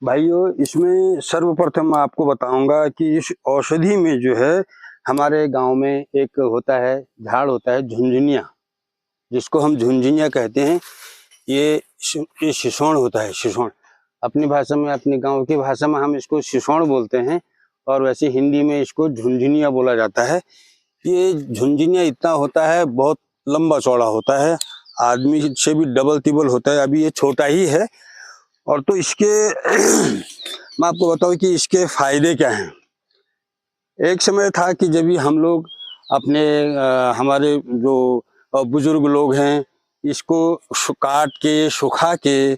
भाइयों, इसमें सर्वप्रथम मैं आपको बताऊंगा कि इस औषधि में जो है हमारे गांव में एक होता है, झाड़ होता है झुनझुनिया, जिसको हम झुनझुनिया कहते हैं। ये सिसोण होता है, सिसोण। अपनी भाषा में, अपनी गांव की भाषा में हम इसको सिसोण बोलते हैं, और वैसे हिंदी में इसको झुनझुनिया बोला जाता है। ये झुनझुनिया इतना होता है, बहुत लंबा चौड़ा होता है, आदमी से भी डबल तिबल होता है। अभी ये छोटा ही है। और तो इसके मैं आपको बताऊं कि इसके फायदे क्या हैं। एक समय था कि जब भी हम लोग अपने हमारे जो बुजुर्ग लोग हैं, इसको काट के सुखा के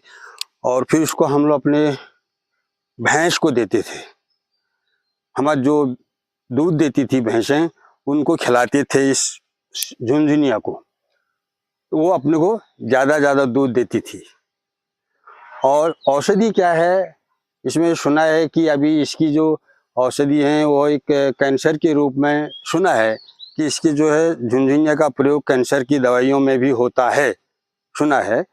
और फिर इसको हम लोग अपने भैंस को देते थे। हमारा जो दूध देती थी भैंसें, उनको खिलाते थे इस झुनझुनिया को, तो वो अपने को ज़्यादा दूध देती थी। और औषधि क्या है, इसमें सुना है कि अभी इसकी जो औषधि है वो एक कैंसर के रूप में सुना है कि इसकी जो है झुनझुनिया का प्रयोग कैंसर की दवाइयों में भी होता है, सुना है।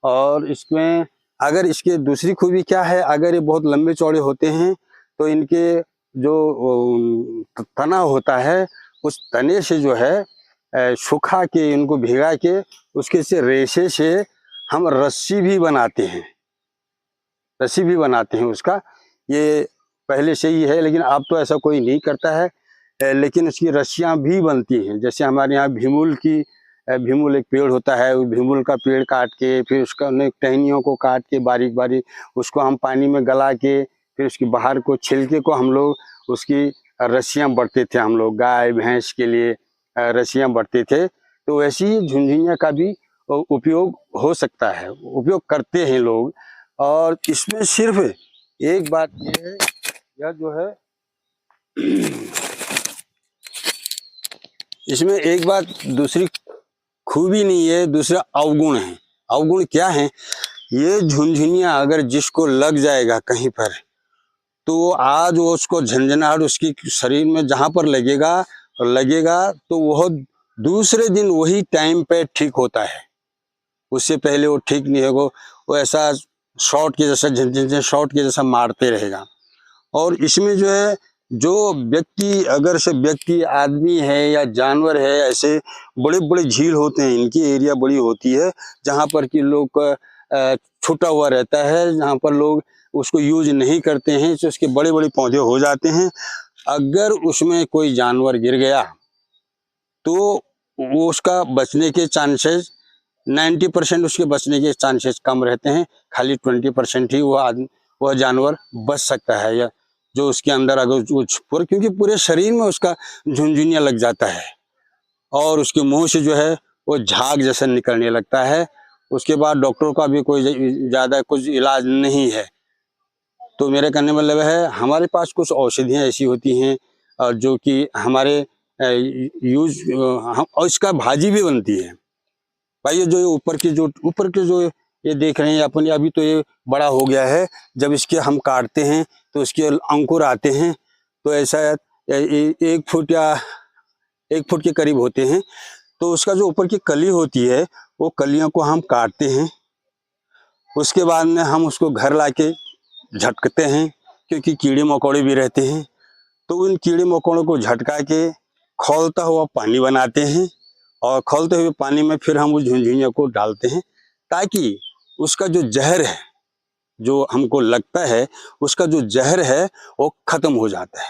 और इसमें अगर इसके दूसरी खूबी क्या है, अगर ये बहुत लंबे चौड़े होते हैं तो इनके जो तना होता है, उस तने से जो है सुखा के, इनको भिगा के, उसके से रेशे से हम रस्सी भी बनाते हैं, रस्सी भी बनाते हैं उसका। ये पहले से ही है, लेकिन अब तो ऐसा कोई नहीं करता है। लेकिन उसकी रस्सियाँ भी बनती हैं। जैसे हमारे यहाँ भीमुल एक पेड़ होता है, उस भीमुल का पेड़ काट के, फिर उसका टहनियों को काट के बारीक बारीक उसको हम पानी में गला के, फिर उसकी बाहर को, छिलके को हम लोग उसकी रस्सियाँ बटते थे। हम लोग गाय भैंस के लिए रस्सियाँ बटते थे। तो वैसे ही झुनझुनिया का भी उपयोग हो सकता है, उपयोग करते हैं लोग। और इसमें सिर्फ एक बात ये है, यह जो है इसमें एक बात दूसरी खूबी नहीं है, दूसरा अवगुण है। अवगुण क्या है, ये झुनझुनिया अगर जिसको लग जाएगा कहीं पर, तो आज वो उसको झंझनाहट उसकी शरीर में जहां पर लगेगा तो वह दूसरे दिन वही टाइम पे ठीक होता है। उससे पहले वो ठीक नहीं होगा, वो ऐसा शॉट के जैसा, झंझन शॉट के जैसा मारते रहेगा। और इसमें जो है, जो व्यक्ति, अगर से व्यक्ति आदमी है या जानवर है, ऐसे बड़े बड़े झील होते हैं, इनकी एरिया बड़ी होती है जहाँ पर कि लोग छूटा हुआ रहता है, जहाँ पर लोग उसको यूज नहीं करते हैं, तो उसके बड़े बड़े पौधे हो जाते हैं। अगर उसमें कोई जानवर गिर गया तो वो उसका बचने के चांसेस 90% उसके बचने के चांसेस कम रहते हैं। खाली 20% ही वह जानवर बच सकता है, या जो उसके अंदर अगर क्योंकि पूरे शरीर में उसका झुनझुनिया लग जाता है, और उसके मुंह से जो है वो झाग जैसा निकलने लगता है। उसके बाद डॉक्टर का भी कोई ज़्यादा कुछ इलाज नहीं है। तो मेरे कहने मतलब है, हमारे पास कुछ औषधियाँ ऐसी होती हैं जो कि हमारे यूज, और इसका भाजी भी बनती है। भाई ये जो ऊपर के जो ये देख रहे हैं अपन, अभी तो ये बड़ा हो गया है। जब इसके हम काटते हैं तो इसके अंकुर आते हैं, तो ऐसा 1 फुट या 1 फुट के करीब होते हैं। तो उसका जो ऊपर की कली होती है, वो कलियों को हम काटते हैं। उसके बाद में हम उसको घर लाके झटकते हैं, क्योंकि कीड़े मकोड़े भी रहते हैं। तो उन कीड़े मकोड़ों को झटका के खौलता हुआ पानी बनाते हैं, और खौलते हुए पानी में फिर हम उस झुनझुनिया को डालते हैं, ताकि उसका जो जहर है, जो हमको लगता है उसका जो जहर है, वो खत्म हो जाता है।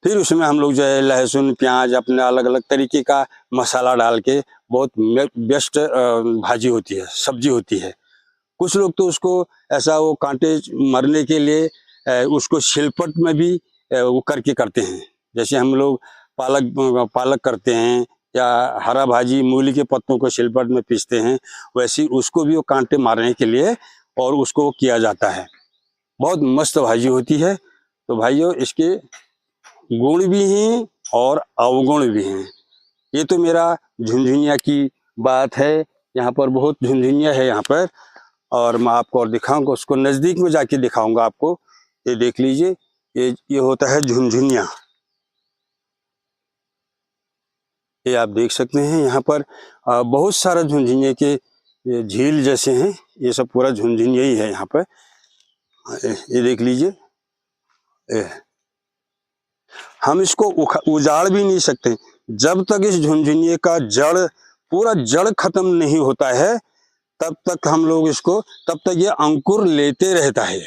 फिर उसमें हम लोग जो है लहसुन प्याज अपने अलग अलग तरीके का मसाला डाल के, बहुत बेस्ट भाजी होती है, सब्जी होती है। कुछ लोग तो उसको ऐसा, वो कांटे मरने के लिए उसको सिलपट में भी वो करके करते हैं। जैसे हम लोग पालक करते हैं, या हरा भाजी मूली के पत्तों को सिलपट में पीसते हैं, वैसे उसको भी वो कांटे मारने के लिए और उसको किया जाता है। बहुत मस्त भाजी होती है। तो भाइयों, इसके गुण भी हैं और अवगुण भी हैं। ये तो मेरा झुनझुनिया की बात है। यहाँ पर बहुत झुनझुनिया है यहाँ पर, और मैं आपको और दिखाऊंगा, उसको नजदीक में जाके दिखाऊंगा आपको। ये देख लीजिए, ये होता है झुनझुनिया। ये आप देख सकते हैं यहाँ पर बहुत सारा झुनझुनिया के ये झील जैसे हैं, ये सब पूरा झुनझुनिया ही है यहाँ पर। ये देख लीजिए, हम इसको उजाड़ भी नहीं सकते जब तक इस झुनझुनिये का जड़ पूरा जड़ खत्म नहीं होता है, तब तक हम लोग इसको, तब तक ये अंकुर लेते रहता है।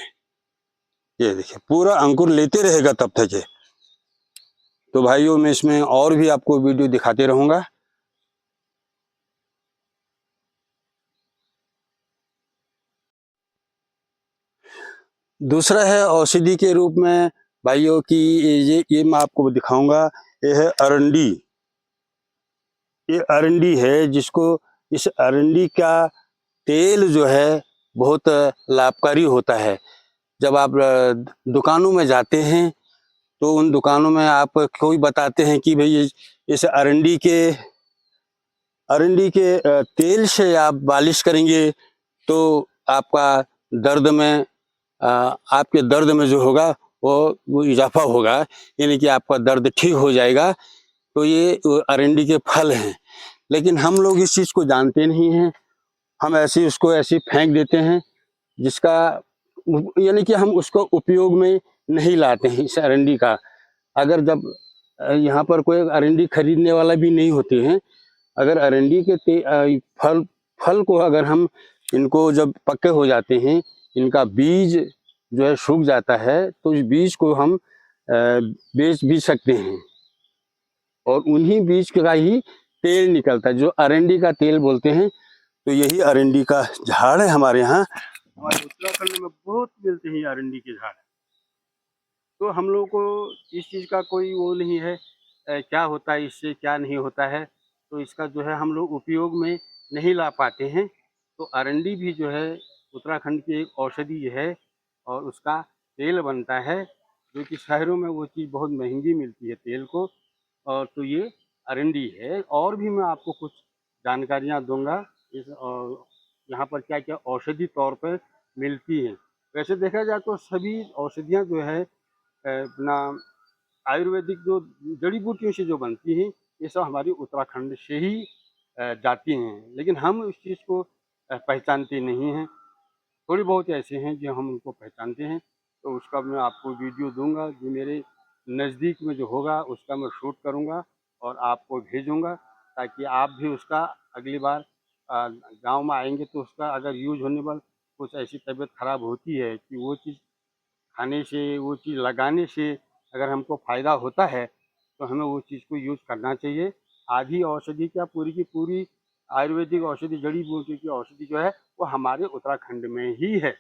ये देखिए पूरा अंकुर लेते रहेगा तब तक ये। तो भाइयों मैं इसमें और भी आपको वीडियो दिखाते रहूंगा। दूसरा है औषधि के रूप में भाइयों की, ये मैं आपको दिखाऊंगा। ये है अरंडी। ये अरंडी है, जिसको, इस अरंडी का तेल जो है बहुत लाभकारी होता है। जब आप दुकानों में जाते हैं तो उन दुकानों में आप कोई बताते हैं कि भाई इस अरंडी के तेल से आप मालिश करेंगे तो आपका दर्द में, आपके दर्द में जो होगा वो इजाफा होगा, यानी कि आपका दर्द ठीक हो जाएगा। तो ये अरंडी के फल हैं, लेकिन हम लोग इस चीज़ को जानते नहीं हैं। हम ऐसे उसको ऐसे फेंक देते हैं, जिसका यानी कि हम उसको उपयोग में नहीं लाते हैं इस अरंडी का। अगर जब यहाँ पर कोई अरंडी खरीदने वाला भी नहीं होते हैं, अगर अरंडी के फल को अगर हम, इनको जब पक्के हो जाते हैं, इनका बीज जो है सूख जाता है, तो इस बीज को हम बेच भी सकते हैं, और उन्हीं बीज का ही तेल निकलता है जो अरंडी का तेल बोलते हैं। तो यही अरंडी का झाड़ है हमारे यहाँ, हमारे उत्तराखंड में बहुत मिलते हैं अरंडी के झाड़। तो हम लोगों को इस चीज़ का कोई वो नहीं है, क्या होता है इससे, क्या नहीं होता है, तो इसका जो है हम लोग उपयोग में नहीं ला पाते हैं। तो अरंडी भी जो है उत्तराखंड की एक औषधि है, और उसका तेल बनता है, जो कि शहरों में वो चीज़ बहुत महंगी मिलती है तेल को। और तो ये अरंडी है। और भी मैं आपको कुछ जानकारियाँ दूंगा इस, और यहाँ पर क्या क्या औषधि तौर पर मिलती हैं। वैसे देखा जाए तो सभी औषधियाँ जो है अपना आयुर्वेदिक जो जड़ी बूटियों से जो बनती हैं, ये सब हमारी उत्तराखंड से ही जाती हैं, लेकिन हम उस चीज़ को पहचानते नहीं हैं। थोड़ी बहुत ऐसे हैं जो हम उनको पहचानते हैं, तो उसका मैं आपको वीडियो दूंगा, जो मेरे नज़दीक में जो होगा उसका मैं शूट करूंगा और आपको भेजूंगा, ताकि आप भी उसका अगली बार गांव में आएंगे तो उसका अगर यूज होने पर कुछ ऐसी तबीयत खराब होती है कि वो चीज़ खाने से, वो चीज़ लगाने से अगर हमको फ़ायदा होता है, तो हमें वो चीज़ को यूज़ करना चाहिए। आधी औषधि क्या, पूरी की पूरी आयुर्वेदिक औषधि, जड़ी बूटी की औषधि जो है वो हमारे उत्तराखंड में ही है।